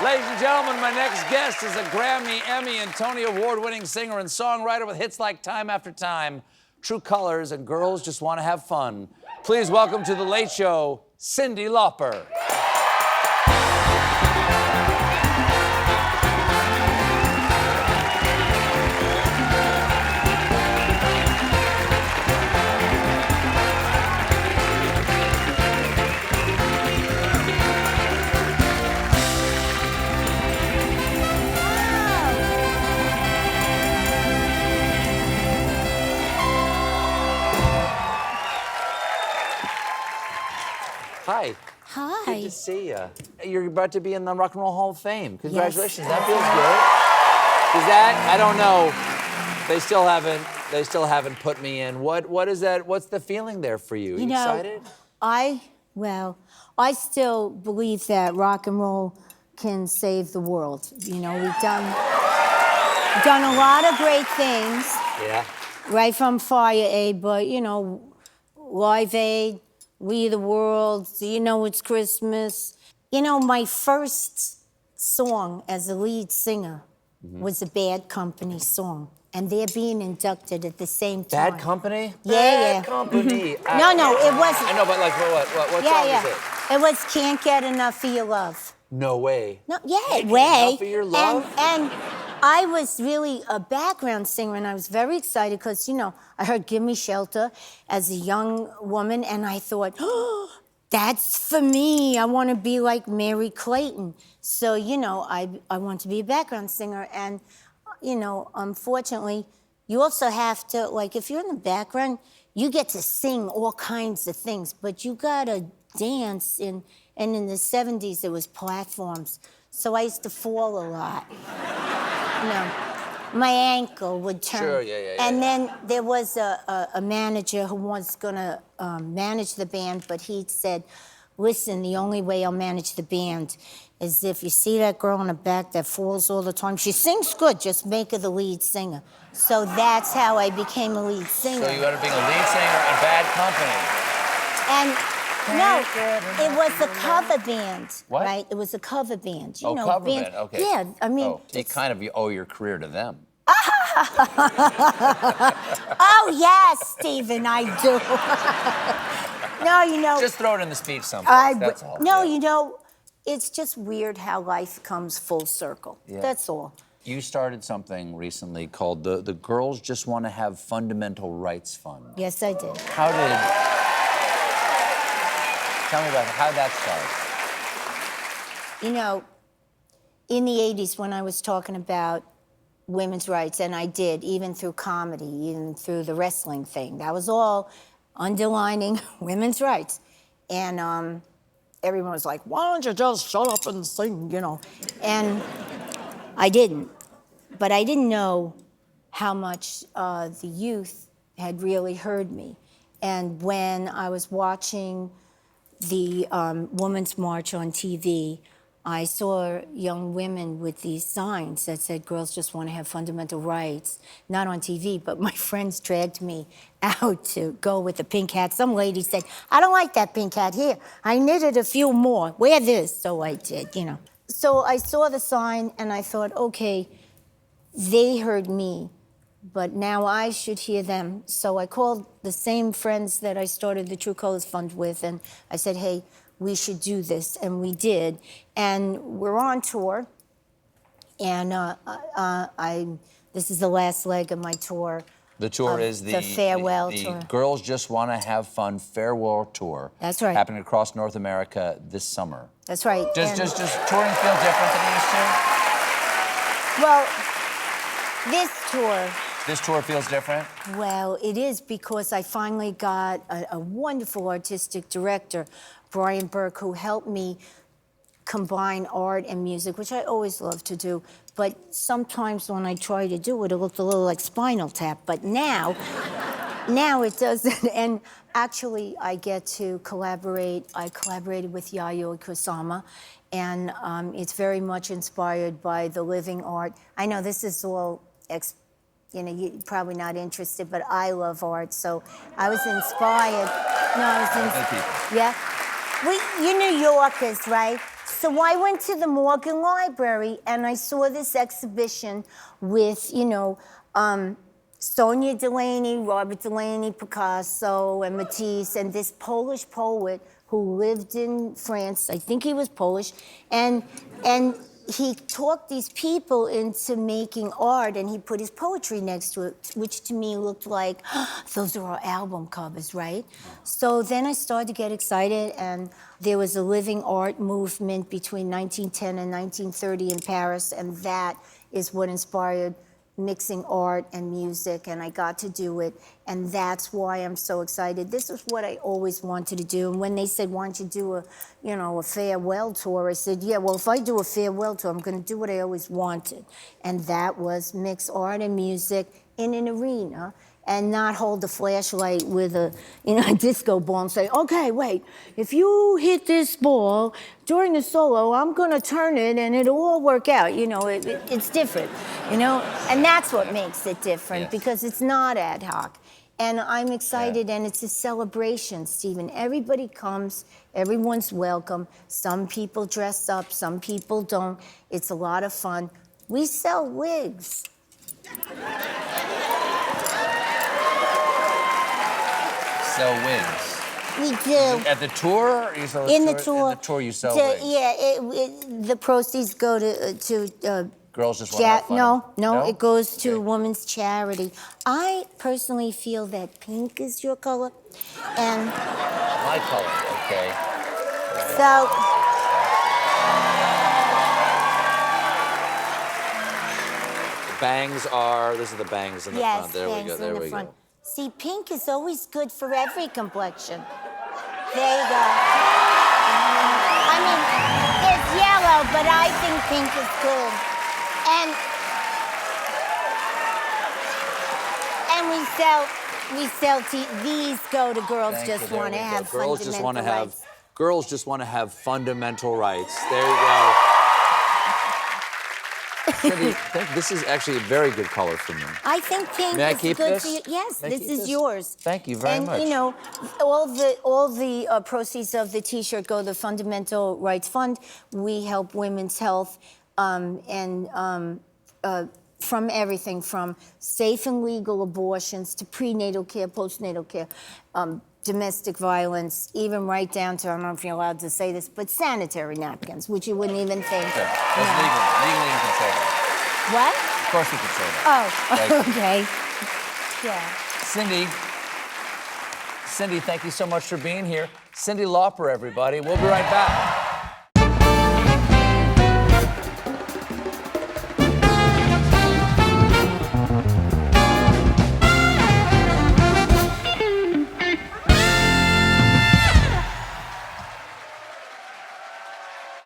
Ladies and gentlemen, my next guest is a Grammy, Emmy, and Tony Award-winning singer and songwriter with hits like Time After Time, True Colors, and Girls Just Want to Have Fun. Please welcome to The Late Show, Cyndi Lauper. Hi. Hi. Good to see you. You're about to be in the Rock and Roll Hall of Fame. Congratulations. Yes. That feels good. Is that? I don't know. They still haven't put me in. What is that? What's the feeling there for you? You know, excited? I still believe that rock and roll can save the world. You know, we've done a lot of great things. Yeah. Right from Fire Aid, but you know, Live Aid, We the World, You Know It's Christmas. You know, my first song as a lead singer was a Bad Company song. And they're being inducted at the same time. Bad Company? Yeah. Bad Company. No, it wasn't. I know, but like, what song is it? It was Can't Get Enough of Your Love. No way. No, yeah, Can't Get way. Enough of Your Love? And I was really a background singer, and I was very excited because, you know, I heard Give Me Shelter as a young woman, and I thought, oh, that's for me. I want to be like Mary Clayton. So, you know, I want to be a background singer, and you know, unfortunately, you also have to, like, if you're in the background, you get to sing all kinds of things, but you gotta dance and in the 70s, there was platforms. So I used to fall a lot. You know, my ankle would turn. Sure, yeah. And then there was a manager who was gonna manage the band, but he said, listen, the only way I'll manage the band is if you see that girl in the back that falls all the time. She sings good, just make her the lead singer. So that's how I became a lead singer. So you ended up being a lead singer in Bad Company. And no, it was a cover band, what? right? It was a cover band. You know, cover band, okay. Yeah, I mean. Oh, you kind of owe your career to them. Oh, yes, Stephen, I do. No, you know. Just throw it in the speech someplace, that's all. No, yeah. you know, it's just weird how life comes full circle. Yeah. That's all. You started something recently called the Girls Just Want to Have Fundamental Rights Fund. Yes, I did. Tell me about how that started. You know, in the 80s when I was talking about women's rights, and I did, even through comedy, even through the wrestling thing, that was all underlining women's rights. And everyone was like, why don't you just shut up and sing, you know? And I didn't. But I didn't know how much the youth had really heard me. And when I was watching the Women's March on TV, I saw young women with these signs that said, girls just want to have fundamental rights. Not on TV, but my friends dragged me out to go with the pink hat. Some lady said, I don't like that pink hat. Here, I knitted a few more. Wear this. So I did, you know. So I saw the sign and I thought, okay, they heard me, but now I should hear them. So I called the same friends that I started the True Colors Fund with, and I said, hey, we should do this, and we did. And we're on tour, and this is the last leg of my tour. The tour is the farewell the tour. Girls Just Want to Have Fun farewell tour. That's right. Happening across North America this summer. That's right. Does touring feel different than it used to? Well, This tour feels different? Well, it is because I finally got a wonderful artistic director, Brian Burke, who helped me combine art and music, which I always love to do. But sometimes when I try to do it, it looked a little like Spinal Tap. But now it doesn't. And actually, I get to collaborate. I collaborated with Yayoi Kusama, and it's very much inspired by the living art. I know this is all, you know, you're probably not interested, but I love art, so I was inspired. No, I was inspired. Yeah? You're New Yorkers, right? So I went to the Morgan Library and I saw this exhibition with, Sonia Delaney, Robert Delaney, Picasso, and Matisse, and this Polish poet who lived in France. I think he was Polish, and he talked these people into making art, and he put his poetry next to it, which to me looked like, those are our album covers, right? So then I started to get excited, and there was a living art movement between 1910 and 1930 in Paris, and that is what inspired mixing art and music, and I got to do it, and that's why I'm so excited. This is what I always wanted to do, and when they said, why don't you do a farewell tour, I said, yeah, well, if I do a farewell tour, I'm gonna do what I always wanted, and that was mix art and music in an arena, and not hold the flashlight with a disco ball and say, okay, wait, if you hit this ball during the solo, I'm gonna turn it and it'll all work out. It's different, And that's what makes it different, Yes. because it's not ad hoc. And I'm excited, and it's a celebration, Stephen. Everybody comes, everyone's welcome. Some people dress up, some people don't. It's a lot of fun. We sell wigs. Sell wigs. We do. At the tour? You sell In the tour. In the tour, you sell wigs. Yeah, the proceeds go to Girls just want to have fun. No, it goes to a woman's charity. I personally feel that pink is your color, and My color, okay. so Bangs are, this is the bangs in the yes, front. There we bangs go, in there the we front. go. See, pink is always good for every complexion. There you go. I mean, there's yellow, but I think pink is good. And we sell these go to girls Thank you, just there want to we go. have Girls just want to fundamental have, rights. girls just want to have fundamental rights. There you go. Cyndi, I think this is actually a very good color for me. I think pink May I is keep good this? for you. Yes, May I this keep is this? yours. Thank you very much. And all the proceeds of the T-shirt go to the Fundamental Rights Fund. We help women's health from everything from safe and legal abortions to prenatal care, postnatal care, domestic violence, even right down to, I don't know if you're allowed to say this, but sanitary napkins, which you wouldn't even think. Okay. That's legal. Legally, you can say that. What? Of course you can say that. Oh, okay. Yeah. Cyndi, thank you so much for being here. Cyndi Lauper, everybody. We'll be right back.